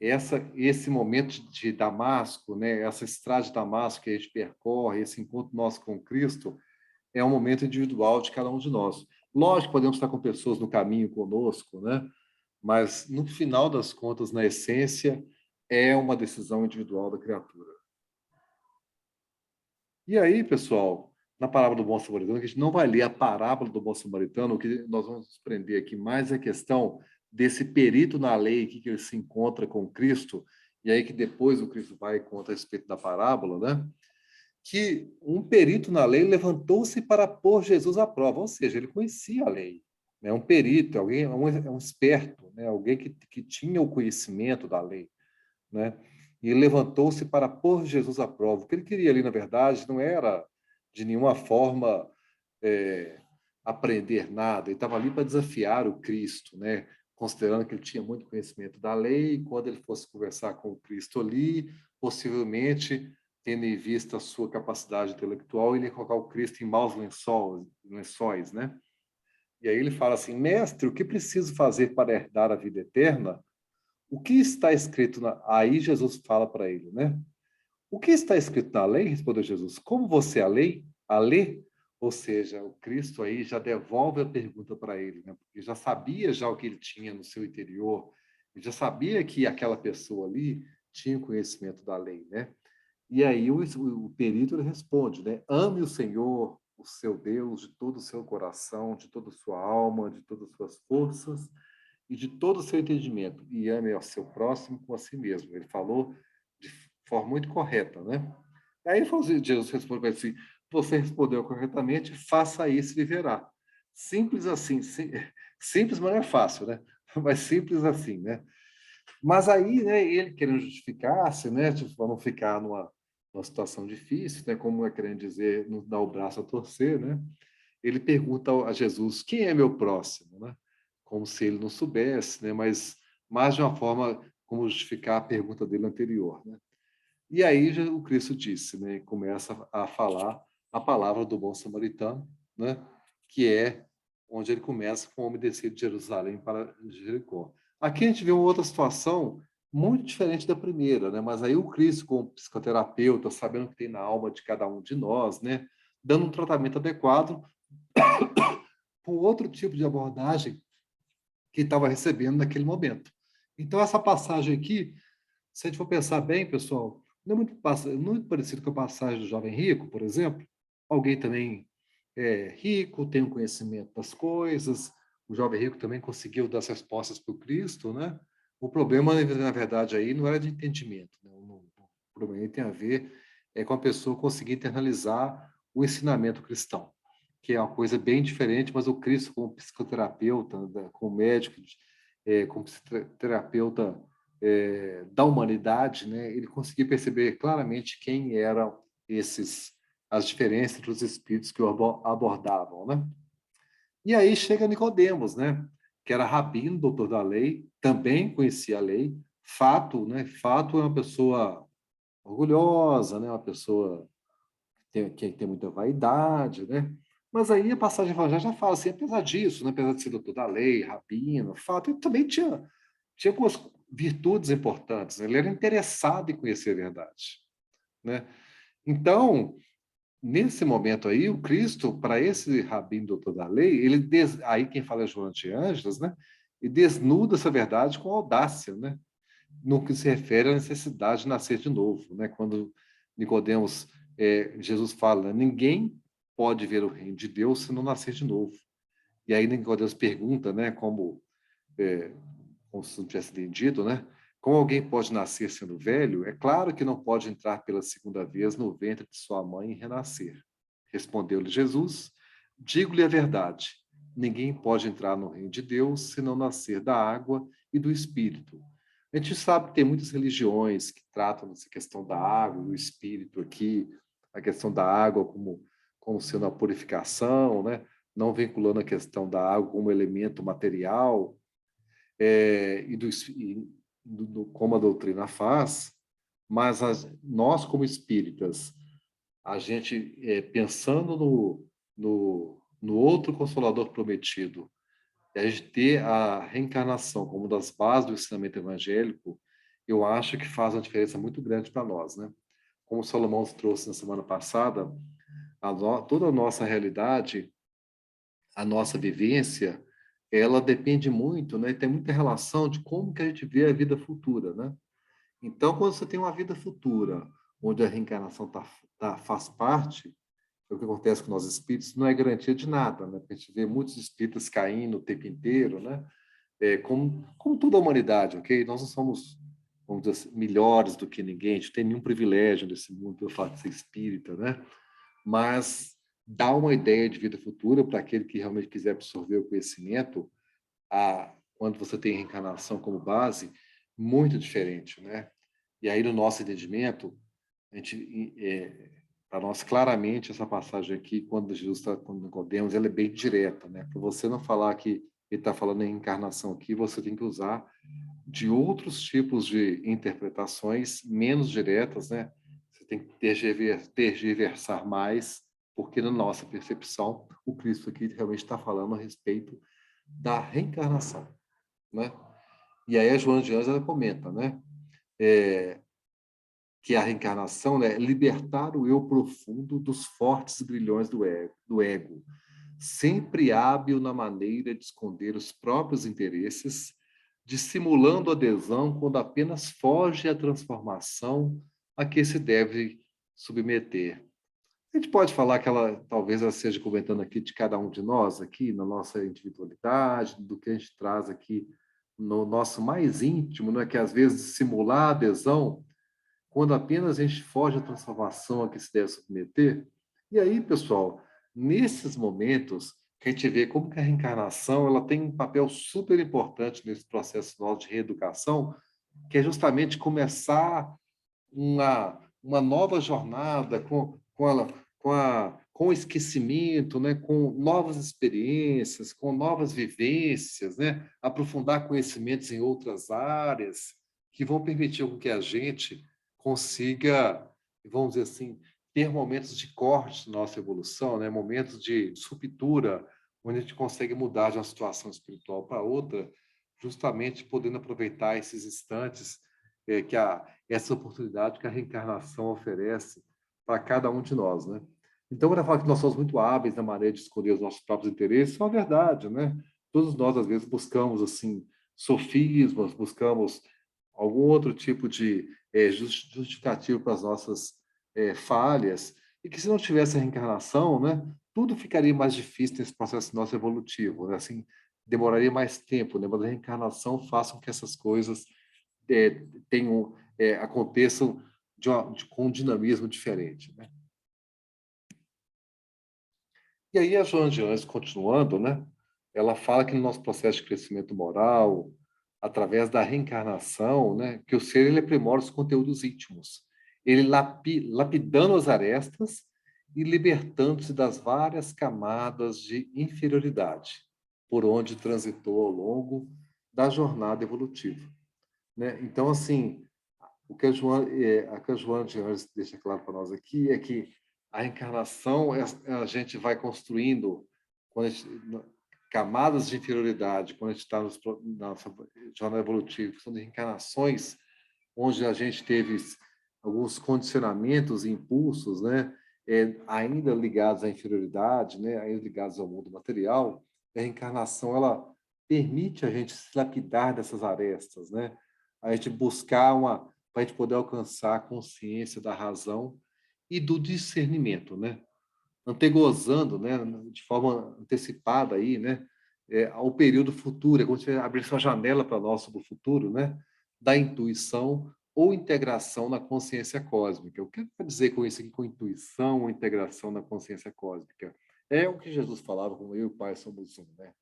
esse momento de Damasco, né? Essa estrada de Damasco que a gente percorre, esse encontro nosso com Cristo, é um momento individual de cada um de nós. Lógico, podemos estar com pessoas no caminho conosco, né? Mas, no final das contas, na essência, é uma decisão individual da criatura. E aí, pessoal, na parábola do bom samaritano, que a gente não vai ler a parábola do bom samaritano, o que nós vamos prender aqui mais é a questão desse perito na lei que ele se encontra com Cristo, e aí que depois o Cristo vai e conta a respeito da parábola, né? Que um perito na lei levantou-se para pôr Jesus à prova, ou seja, ele conhecia a lei, né? Um perito, alguém, um esperto, né? Alguém que tinha o conhecimento da lei, né? E levantou-se para pôr Jesus à prova. O que ele queria ali, na verdade, não era de nenhuma forma aprender nada, ele estava ali para desafiar o Cristo, né? Considerando que ele tinha muito conhecimento da lei, e quando ele fosse conversar com o Cristo ali, possivelmente tendo em vista a sua capacidade intelectual, ele ia colocar o Cristo em maus lençóis, né? E aí ele fala assim, mestre, o que preciso fazer para herdar a vida eterna? O que está escrito na... Aí Jesus fala para ele, né? O que está escrito na lei? Respondeu Jesus. Como você a lê? Ou seja, o Cristo aí já devolve a pergunta para ele, né? Porque já sabia já o que ele tinha no seu interior, ele já sabia que aquela pessoa ali tinha conhecimento da lei, né? E aí o perito ele responde, né? Ame o Senhor, o seu Deus, de todo o seu coração, de toda a sua alma, de todas as suas forças e de todo o seu entendimento. E ame ao seu próximo como a si mesmo. Ele falou de forma muito correta, né? Aí Jesus responde para ele assim, você respondeu corretamente, faça isso e viverá. Simples assim, simples, mas não é fácil, né? Mas simples assim, né? Mas aí, né, ele querendo justificar-se, né, tipo, para não ficar numa situação difícil, né, como é querendo dizer, não dar o braço a torcer, né, ele pergunta a Jesus, quem é meu próximo, né? Como se ele não soubesse, né, mas mais de uma forma como justificar a pergunta dele anterior, né? E aí o Cristo disse, né, começa a falar a palavra do bom samaritano, né, que é onde ele começa com o homem descido de Jerusalém para Jericó. Aqui a gente vê uma outra situação muito diferente da primeira, né? Mas aí o Cristo, como psicoterapeuta, sabendo o que tem na alma de cada um de nós, né? Dando um tratamento adequado com outro tipo de abordagem que estava recebendo naquele momento. Então, essa passagem aqui, se a gente for pensar bem, pessoal, não é muito parecido com a passagem do jovem rico, por exemplo. Alguém também é rico, tem um conhecimento das coisas, o jovem rico também conseguiu dar as respostas para o Cristo, né? O problema, na verdade, aí não era de entendimento, né? O problema aí tem a ver com a pessoa conseguir internalizar o ensinamento cristão, que é uma coisa bem diferente, mas o Cristo, como psicoterapeuta, como médico, como psicoterapeuta da humanidade, né? Ele conseguia perceber claramente quem eram as diferenças entre os espíritos que o abordavam, né? E aí chega Nicodemos, né? Que era rabino, doutor da lei, também conhecia a lei. Fato, né? Fato é uma pessoa orgulhosa, né? Uma pessoa que tem muita vaidade, né? Mas aí a passagem evangélica já fala assim, apesar disso, né, apesar de ser doutor da lei, rabino, fato, ele também tinha algumas virtudes importantes, né? Ele era interessado em conhecer a verdade, né? Então, nesse momento aí, o Cristo, para esse rabino doutor da lei, aí quem fala é João de Ângeles, né? E desnuda essa verdade com audácia, né? No que se refere à necessidade de nascer de novo, né? Quando Nicodemos, Jesus fala, né? Ninguém pode ver o reino de Deus se não nascer de novo. E aí Nicodemos pergunta, né? Como se não tivesse entendido, né? Como alguém pode nascer sendo velho? É claro que não pode entrar pela segunda vez no ventre de sua mãe e renascer. Respondeu-lhe Jesus: Digo-lhe a verdade. Ninguém pode entrar no reino de Deus se não nascer da água e do Espírito. A gente sabe que tem muitas religiões que tratam dessa questão da água, do Espírito aqui, a questão da água como sendo a purificação, né? Não vinculando a questão da água como elemento material, como a doutrina faz, mas nós, como espíritas, a gente, pensando no outro Consolador prometido, e a gente ter a reencarnação como uma das bases do ensinamento evangélico, eu acho que faz uma diferença muito grande para nós, né? Como o Salomão trouxe na semana passada, toda a nossa realidade, a nossa vivência, ela depende muito, né? Tem muita relação de como que a gente vê a vida futura, né? Então, quando você tem uma vida futura, onde a reencarnação faz parte, o que acontece com nós espíritos não é garantia de nada, né? Porque a gente vê muitos espíritas caindo o tempo inteiro, né? Como toda a humanidade, ok? Nós não somos, vamos dizer assim, melhores do que ninguém, a gente não tem nenhum privilégio nesse mundo pelo fato de ser espírita, né? Mas dá uma ideia de vida futura para aquele que realmente quiser absorver o conhecimento, quando você tem reencarnação como base, muito diferente, né? E aí, no nosso entendimento, a gente, para nós, claramente, essa passagem aqui, quando Jesus está com Nicodemos, ela é bem direta, né? Para você não falar que ele está falando em encarnação aqui, você tem que usar de outros tipos de interpretações menos diretas, né? Você tem que tergiversar mais, porque na nossa percepção, o Cristo aqui realmente está falando a respeito da reencarnação, né? E aí a Joana de Anjos ela comenta, né? Que a reencarnação, né, é libertar o eu profundo dos fortes grilhões do ego, sempre hábil na maneira de esconder os próprios interesses, dissimulando adesão quando apenas foge à transformação a que se deve submeter. A gente pode falar que talvez ela esteja comentando aqui de cada um de nós, aqui na nossa individualidade, do que a gente traz aqui no nosso mais íntimo, né? Que às vezes simular adesão quando apenas a gente foge à transformação a que se deve submeter. E aí, pessoal, nesses momentos que a gente vê como que a reencarnação ela tem um papel super importante nesse processo nosso de reeducação, que é justamente começar uma nova jornada com o esquecimento, né? Com novas experiências, com novas vivências, né? Aprofundar conhecimentos em outras áreas que vão permitir com que a gente consiga, vamos dizer assim, ter momentos de corte na nossa evolução, né? Momentos de ruptura, onde a gente consegue mudar de uma situação espiritual para outra, justamente podendo aproveitar esses instantes essa oportunidade que a reencarnação oferece para cada um de nós, né? Então, quando eu falo que nós somos muito hábeis na maneira de escolher os nossos próprios interesses, isso é uma verdade, né? Todos nós, às vezes, buscamos, assim, sofismas, buscamos algum outro tipo de justificativo para as nossas falhas, e que se não tivesse a reencarnação, né, tudo ficaria mais difícil nesse processo nosso evolutivo, né? Assim, demoraria mais tempo, né? Mas a reencarnação faz com que essas coisas aconteçam com um dinamismo diferente, né? E aí a Joana de Anjos, continuando, né? Ela fala que no nosso processo de crescimento moral, através da reencarnação, né, que o ser ele aprimora os conteúdos íntimos, ele lapidando as arestas e libertando-se das várias camadas de inferioridade por onde transitou ao longo da jornada evolutiva, né? Então, assim, o que a Joana de Anjos deixa claro para nós aqui é que A reencarnação, a gente vai construindo quando camadas de inferioridade, quando a gente está na nossa jornada evolutiva, são de reencarnações, onde a gente teve alguns condicionamentos e impulsos, né, ainda ligados à inferioridade, né, ainda ligados ao mundo material. A reencarnação, ela permite a gente se lapidar dessas arestas, né, a gente buscar para a gente poder alcançar a consciência da razão e do discernimento, né, antegozando, né, de forma antecipada aí, né, ao período futuro, é como se abrisse uma janela para nós sobre o futuro, né, da intuição ou integração na consciência cósmica. O que quer dizer com isso aqui, com intuição ou integração na consciência cósmica? É o que Jesus falava, como eu e o Pai somos um, né?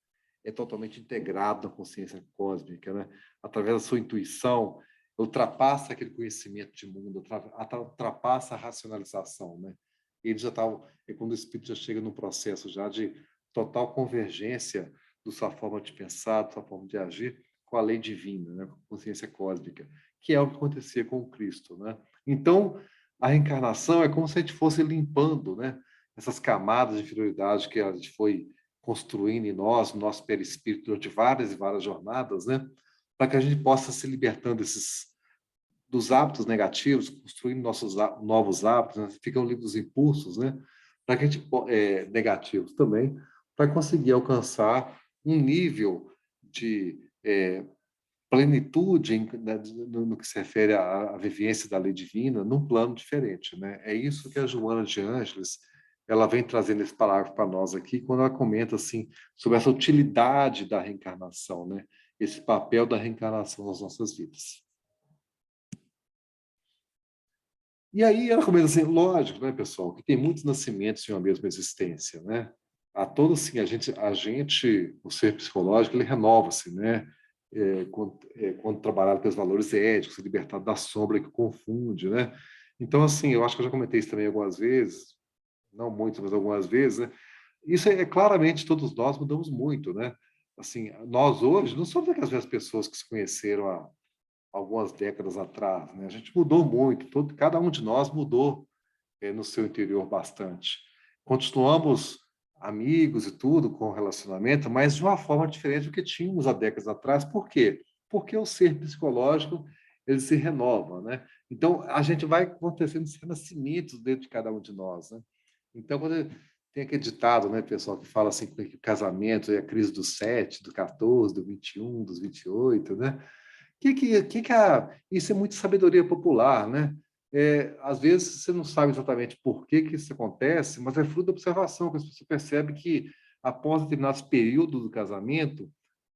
É totalmente integrado na consciência cósmica, né? Através da sua intuição, ultrapassa aquele conhecimento de mundo, ultrapassa a racionalização, né? Ele já está, é quando o espírito já chega num processo já de total convergência da sua forma de pensar, da sua forma de agir com a lei divina, né? Com a consciência cósmica, que é o que acontecia com o Cristo, né? Então, a reencarnação é como se a gente fosse limpando, né, essas camadas de inferioridade que a gente foi construindo em nós, no nosso perispírito, durante várias e várias jornadas, né, para que a gente possa se libertando dos hábitos negativos, construindo nossos novos hábitos, né? Ficam livres dos impulsos, né? Para que a gente, negativos também, para conseguir alcançar um nível de plenitude né, no que se refere à vivência da lei divina, num plano diferente, né? É isso que a Joana de Ângeles ela vem trazendo esse parágrafo para nós aqui, quando ela comenta assim sobre essa utilidade da reencarnação, né? Esse papel da reencarnação nas nossas vidas. E aí ela começa assim, lógico, né, pessoal, que tem muitos nascimentos em uma mesma existência, né? A todos, sim, o ser psicológico, ele renova-se, né? Quando trabalhado pelos valores éticos, se libertado da sombra que confunde, né? Então, assim, eu acho que eu já comentei isso também algumas vezes, não muitas, mas algumas vezes, né? Isso claramente todos nós mudamos muito, né? Assim, nós hoje não somos aquelas mesmas pessoas que se conheceram há algumas décadas atrás, né? A gente mudou muito, cada um de nós mudou no seu interior bastante. Continuamos amigos e tudo com o relacionamento, mas de uma forma diferente do que tínhamos há décadas atrás. Por quê? Porque o ser psicológico ele se renova, né? Então a gente vai acontecendo esses renascimentos dentro de cada um de nós, né? Então quando tem aquele ditado, né, pessoal, que fala assim que o casamento é a crise dos 7, do 14, do 21, dos 28, né? Isso é muito sabedoria popular, né? Às vezes você não sabe exatamente por que isso acontece, mas é fruto da observação, que você percebe que após determinados períodos do casamento,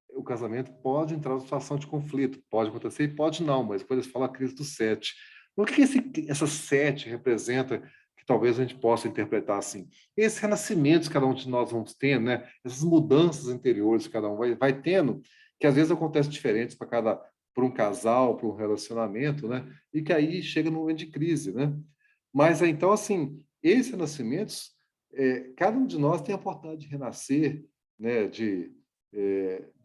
o casamento pode entrar em situação de conflito, pode acontecer e pode não, mas depois eles falam a crise do 7. O que essa 7 representa, que talvez a gente possa interpretar assim? Esses renascimentos que cada um de nós vamos tendo, né? Essas mudanças interiores que cada um vai tendo, que às vezes acontecem diferentes para um casal, para um relacionamento, né? E que aí chega no momento de crise, né? Mas então, assim, esses renascimentos, cada um de nós tem a oportunidade de renascer, né? De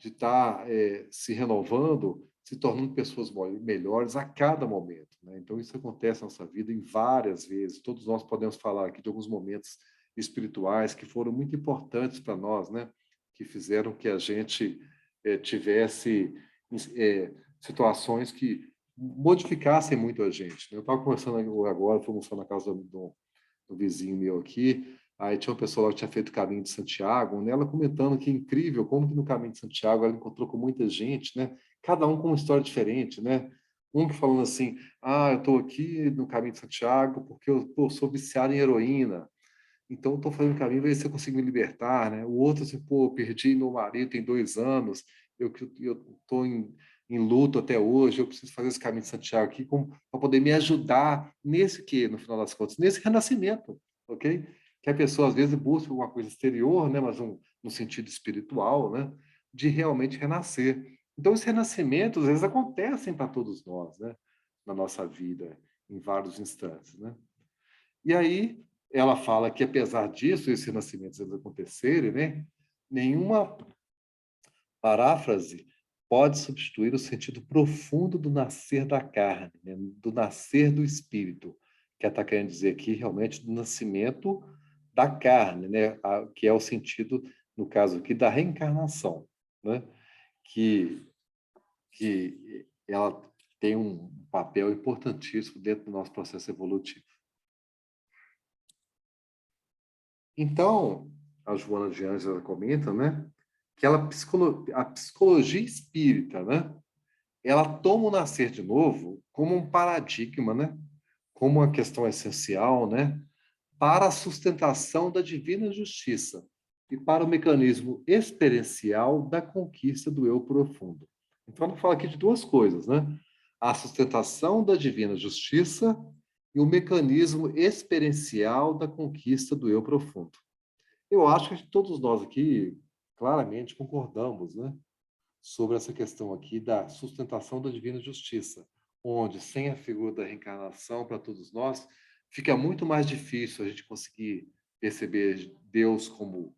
estar se renovando, se tornando pessoas melhores a cada momento, né? Então, isso acontece na nossa vida em várias vezes. Todos nós podemos falar aqui de alguns momentos espirituais que foram muito importantes para nós, né? Que fizeram que a gente tivesse situações que modificassem muito a gente, né? Eu estava conversando agora, fui almoçar na casa do vizinho meu aqui, aí tinha uma pessoa lá que tinha feito o caminho de Santiago, né? Ela comentando que é incrível como que no caminho de Santiago ela encontrou com muita gente, né? Cada um com uma história diferente, né? Um que falando assim, eu estou aqui no caminho de Santiago porque eu sou viciado em heroína, então estou fazendo o caminho, ver se eu consigo me libertar, né? O outro assim, pô, perdi meu marido tem 2 anos, eu estou em luto até hoje, eu preciso fazer esse caminho de Santiago aqui para poder me ajudar nesse que, no final das contas, nesse renascimento, ok? Que a pessoa às vezes busca alguma coisa exterior, né? Mas no sentido espiritual, né? De realmente renascer. Então, esses renascimentos, às vezes, acontecem para todos nós, né? Na nossa vida, em vários instantes, né? E aí, ela fala que, apesar disso, esses renascimentos acontecerem, né? Nenhuma paráfrase pode substituir o sentido profundo do nascer da carne, né? Do nascer do espírito, que ela está querendo dizer aqui realmente do nascimento da carne, né? Que é o sentido, no caso aqui, da reencarnação, né? Que ela tem um papel importantíssimo dentro do nosso processo evolutivo. Então, a Joana de Ângela comenta, né, que a psicologia espírita, né, ela toma o nascer de novo como um paradigma, né, como uma questão essencial, né, para a sustentação da divina justiça e para o mecanismo experiencial da conquista do eu profundo. Então, ela fala aqui de duas coisas, né? A sustentação da divina justiça e o mecanismo experiencial da conquista do eu profundo. Eu acho que todos nós aqui claramente concordamos, né, sobre essa questão aqui da sustentação da divina justiça, onde sem a figura da reencarnação para todos nós, fica muito mais difícil a gente conseguir perceber Deus como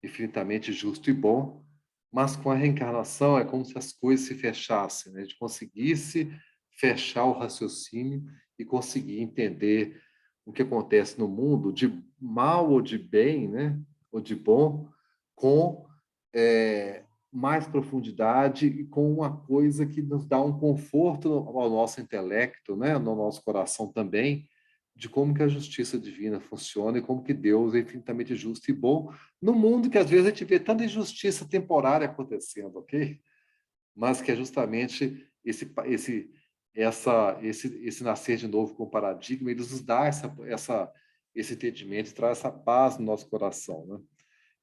infinitamente justo e bom, mas com a reencarnação é como se as coisas se fechassem, né? A gente conseguisse fechar o raciocínio e conseguir entender o que acontece no mundo, de mal ou de bem, né? Ou de bom, com mais profundidade e com uma coisa que nos dá um conforto ao nosso intelecto, né? No nosso coração também, de como que a justiça divina funciona e como que Deus é infinitamente justo e bom no mundo que às vezes a gente vê tanta injustiça temporária acontecendo, ok? Mas que é justamente esse nascer de novo com o paradigma, ele nos dá esse entendimento, traz essa paz no nosso coração, né?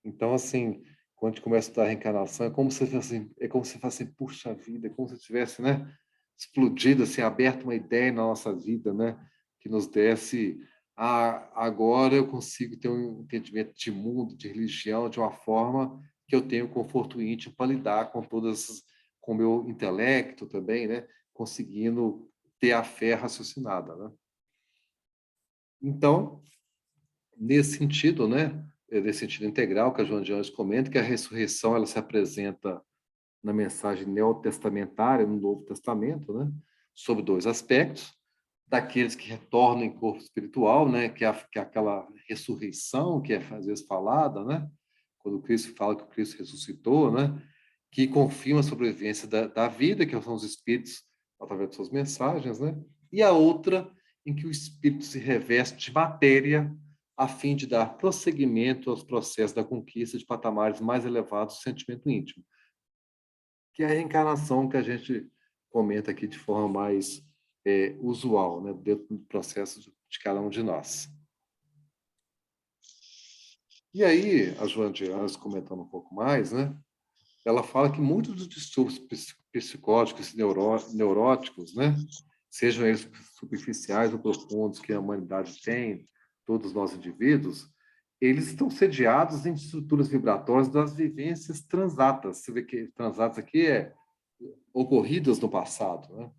Então, assim, quando a gente começa a estudar a reencarnação, é como se fosse assim, puxa vida, é como se tivesse, né, explodido, assim, aberto uma ideia na nossa vida, né, que nos desse, agora eu consigo ter um entendimento de mundo, de religião, de uma forma que eu tenho conforto íntimo para lidar com o meu intelecto também, né, conseguindo ter a fé raciocinada, né. Então, nesse sentido, né, nesse sentido integral que a Joana de Anjos comenta, que a ressurreição ela se apresenta na mensagem neotestamentária, no Novo Testamento, né, sobre dois aspectos, daqueles que retornam em corpo espiritual, né, que é aquela ressurreição que é às vezes falada, né, quando Cristo fala que o Cristo ressuscitou, né, que confirma a sobrevivência da vida, que são os espíritos através de suas mensagens, né, e a outra em que o espírito se reveste de matéria a fim de dar prosseguimento aos processos da conquista de patamares mais elevados do sentimento íntimo, que é a reencarnação que a gente comenta aqui de forma mais usual, né, dentro do processo de cada um de nós. E aí, a Joana de Anjos, comentando um pouco mais, né, ela fala que muitos dos distúrbios psicóticos e neuróticos, né, sejam eles superficiais ou profundos que a humanidade tem, todos nós indivíduos, eles estão sediados em estruturas vibratórias das vivências transatas. Você vê que transatas aqui ocorridas no passado, né,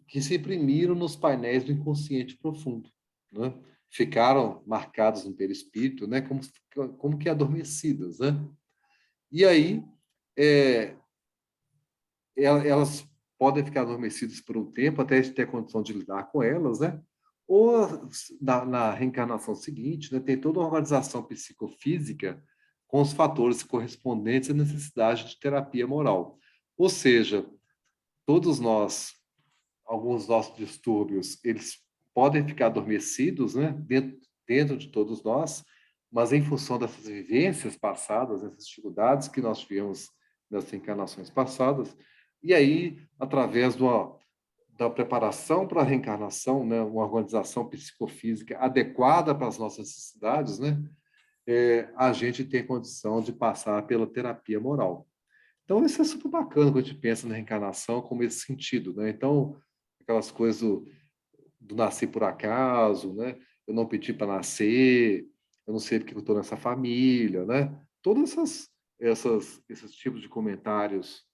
que se imprimiram nos painéis do inconsciente profundo, né, ficaram marcados no perispírito, né, como que adormecidas, né. E aí, elas podem ficar adormecidas por um tempo, até a gente ter a condição de lidar com elas, né? Ou na reencarnação seguinte, né, tem toda uma organização psicofísica com os fatores correspondentes à necessidade de terapia moral. Ou seja, todos nós, alguns nossos distúrbios, eles podem ficar adormecidos, né, dentro de todos nós, mas em função dessas vivências passadas, dessas dificuldades que nós tivemos nas encarnações passadas, e aí, através da preparação para a reencarnação, né, uma organização psicofísica adequada para as nossas necessidades, né, a gente tem condição de passar pela terapia moral. Então, isso é super bacana quando a gente pensa na reencarnação como esse sentido, né? Então, aquelas coisas do nascer por acaso, né? Eu não pedi para nascer, eu não sei porque eu estou nessa família, né? Todos esses tipos de comentários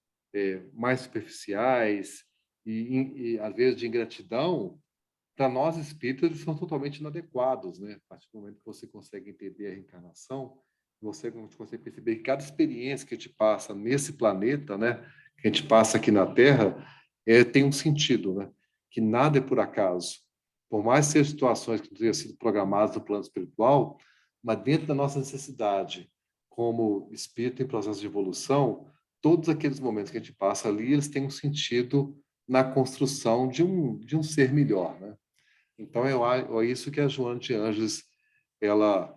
mais superficiais e, às vezes, de ingratidão, para nós espíritas, eles são totalmente inadequados, né? A partir do momento que você consegue entender a reencarnação, você consegue perceber que cada experiência que a gente passa nesse planeta, né? Que a gente passa aqui na Terra, tem um sentido, né? Que nada é por acaso. por mais que sejam situações que não tenham sido programadas no plano espiritual, mas dentro da nossa necessidade, como espírito em processo de evolução, todos aqueles momentos que a gente passa ali, eles têm um sentido na construção de um ser melhor, né? Então, é isso que a Joana de Ângeles, ela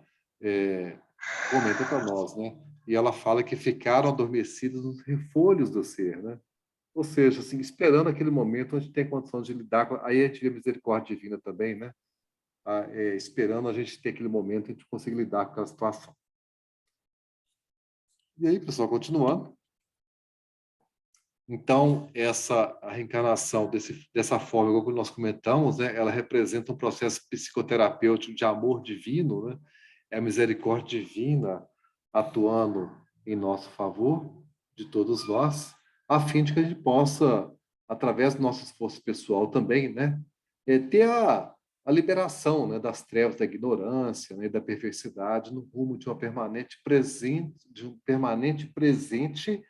comenta para nós, né? E ela fala que ficaram adormecidos nos refolhos do ser, né? Ou seja, assim, esperando aquele momento onde tem condição de lidar com... Aí a gente vê a misericórdia divina também, né? Esperando a gente ter aquele momento em que a gente consiga lidar com aquela situação. E aí, pessoal, continuando. Então, a reencarnação dessa forma, como nós comentamos, né, ela representa um processo psicoterapêutico de amor divino, né? É a misericórdia divina atuando em nosso favor, de todos nós, a fim de que a gente possa, através do nosso esforço pessoal também, né, ter a liberação, né, das trevas da ignorância, né, da perversidade, no rumo de um permanente presente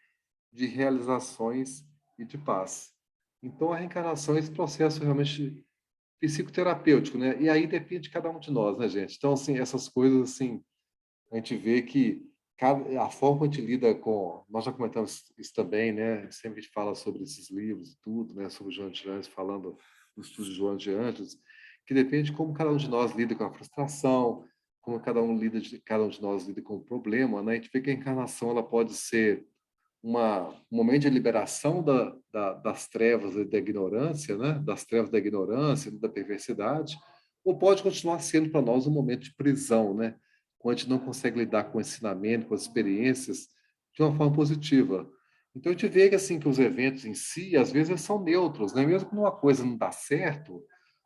de realizações e de paz. Então, a reencarnação é esse processo realmente psicoterapêutico, né? E aí depende de cada um de nós, né, gente? Então, assim, essas coisas, assim, a gente vê que a forma que a gente lida com... Nós já comentamos isso também, né? Sempre a gente fala sobre esses livros e tudo, né? Sobre o João de Anjos, falando do estudo de João de Anjos, que depende de como cada um de nós lida com a frustração, como cada um de nós lida com o problema, né? A gente vê que a encarnação, ela pode ser um momento de liberação das trevas e da ignorância, né? Das trevas da ignorância, da perversidade, ou pode continuar sendo para nós um momento de prisão, né? Quando a gente não consegue lidar com o ensinamento, com as experiências de uma forma positiva. Então a gente vê que assim que os eventos em si, às vezes, eles são neutros, né? Mesmo quando uma coisa não dá certo,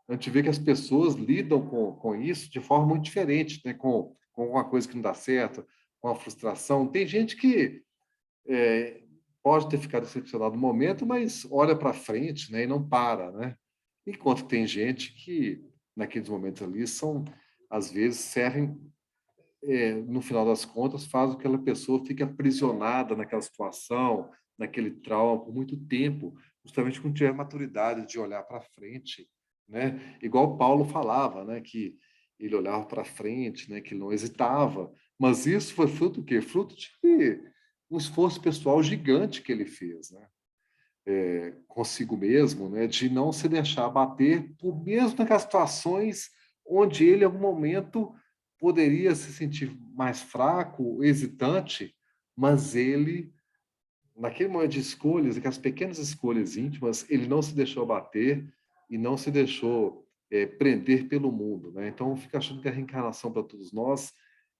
a gente vê que as pessoas lidam com isso de forma muito diferente, né? Com uma coisa que não dá certo, com a frustração. Tem gente que pode ter ficado decepcionado no momento, mas olha para frente, né, e não para, né? Enquanto tem gente que, naqueles momentos ali, às vezes, servem, no final das contas, faz com que aquela pessoa fique aprisionada naquela situação, naquele trauma, por muito tempo, justamente quando tiver maturidade de olhar para frente, né? Igual Paulo falava, né, que ele olhava para frente, né, que ele não hesitava, mas isso foi fruto do quê? Fruto de um esforço pessoal gigante que ele fez, né? Consigo mesmo, né? De não se deixar abater, por mesmo naquelas situações onde ele, em algum momento, poderia se sentir mais fraco, hesitante, mas ele, naquele momento de escolhas, aquelas pequenas escolhas íntimas, ele não se deixou abater e não se deixou prender pelo mundo, né? Então, eu fico achando que a reencarnação para todos nós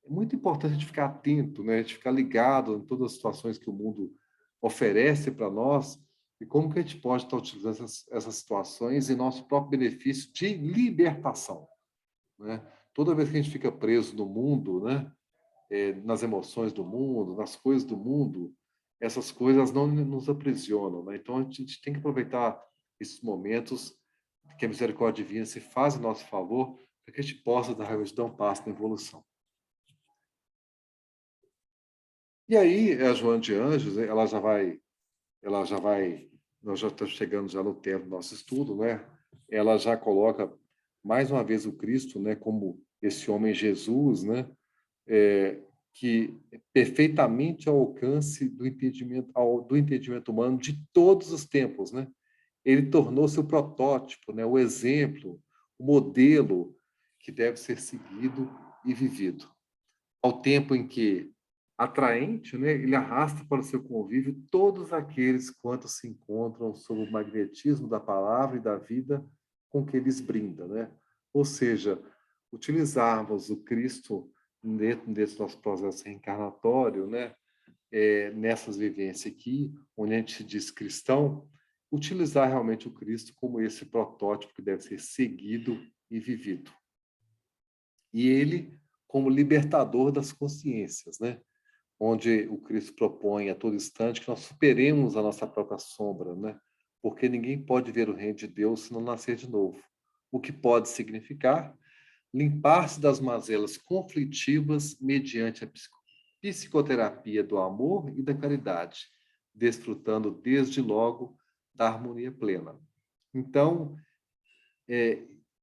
é muito importante a gente ficar atento, né? A gente ficar ligado em todas as situações que o mundo oferece para nós e como que a gente pode estar utilizando essas situações em nosso próprio benefício de libertação, né? Toda vez que a gente fica preso no mundo, né? Nas emoções do mundo, nas coisas do mundo, essas coisas não nos aprisionam, né? Então, a gente tem que aproveitar esses momentos que a misericórdia divina se faz em nosso favor para que a gente possa realmente dar um passo na evolução. E aí, a Joana de Anjos, nós já estamos chegando já no tempo do nosso estudo, né? Ela já coloca mais uma vez o Cristo, né, como esse homem Jesus, né, que é perfeitamente ao alcance do entendimento humano de todos os tempos, né? Ele tornou-se o protótipo, né, o exemplo, o modelo que deve ser seguido e vivido. Ao tempo em que, atraente, né, ele arrasta para o seu convívio todos aqueles quantos se encontram sob o magnetismo da palavra e da vida com que eles brinda, né? Ou seja, utilizarmos o Cristo dentro desse nosso processo reencarnatório, né? Nessas vivências aqui, onde a gente se diz cristão, utilizar realmente o Cristo como esse protótipo que deve ser seguido e vivido. E ele como libertador das consciências, né? Onde o Cristo propõe a todo instante que nós superemos a nossa própria sombra, né? Porque ninguém pode ver o reino de Deus se não nascer de novo. O que pode significar limpar-se das mazelas conflitivas mediante a psicoterapia do amor e da caridade, desfrutando desde logo da harmonia plena. Então,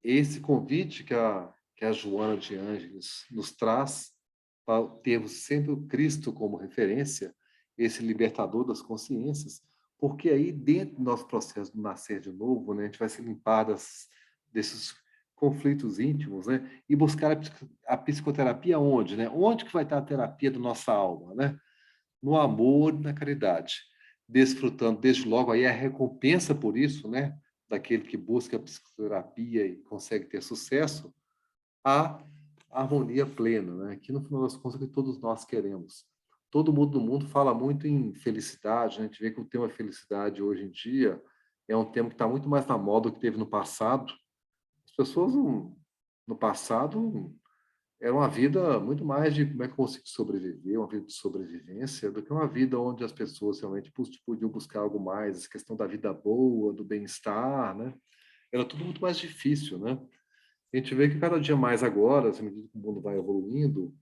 esse convite que a Joana de Ângeles nos traz, para termos sempre o Cristo como referência, esse libertador das consciências, porque aí, dentro do nosso processo do nascer de novo, né, a gente vai se limpar desses conflitos íntimos, né, e buscar a psicoterapia onde, né? Onde que vai estar a terapia da nossa alma, né? No amor e na caridade, desfrutando desde logo aí a recompensa por isso, né? Daquele que busca a psicoterapia e consegue ter sucesso, a harmonia plena, né? Que no final das contas é o que todos nós queremos. Todo mundo no mundo fala muito em felicidade, né? A gente vê que o tema felicidade hoje em dia é um tema que está muito mais na moda do que teve no passado. As pessoas no passado era uma vida muito mais de como é que eu consigo sobreviver, uma vida de sobrevivência, do que uma vida onde as pessoas realmente podiam buscar algo mais, essa questão da vida boa, do bem-estar, né? Era tudo muito mais difícil, né? A gente vê que cada dia mais agora, à medida que o mundo vai evoluindo,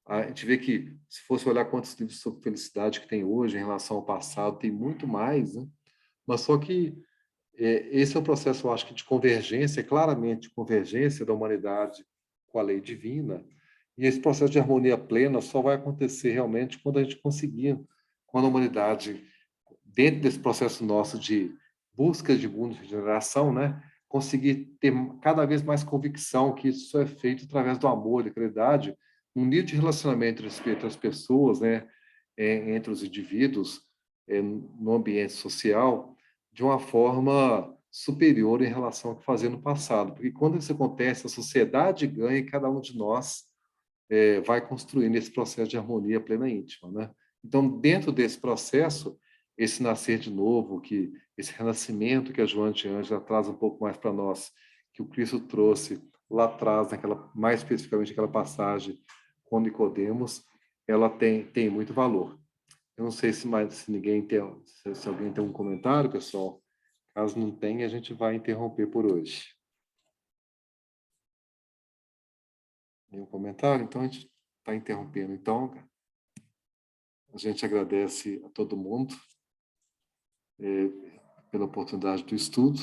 a gente vê que, se fosse olhar quantos livros sobre felicidade que tem hoje em relação ao passado, tem muito mais, né? Mas só que esse é um processo, eu acho que de convergência, claramente de convergência da humanidade com a lei divina, e esse processo de harmonia plena só vai acontecer realmente quando a gente conseguir, quando a humanidade, dentro desse processo nosso de busca de mundo de regeneração, né, conseguir ter cada vez mais convicção que isso é feito através do amor e da caridade, um nível de relacionamento entre as pessoas, né, entre os indivíduos, no ambiente social, de uma forma superior em relação ao que fazia no passado. Porque quando isso acontece, a sociedade ganha e cada um de nós vai construindo esse processo de harmonia plena íntima, né? Então, dentro desse processo, esse nascer de novo, que esse renascimento que a Joana de Ângela traz um pouco mais para nós, que o Cristo trouxe lá atrás, mais especificamente aquela passagem com Nicodemos, ela tem muito valor. Eu não sei se ninguém tem, se alguém tem um comentário, pessoal. Caso não tenha, a gente vai interromper por hoje. Nenhum comentário? Então, a gente está interrompendo. Então, a gente agradece a todo mundo pela oportunidade do estudo.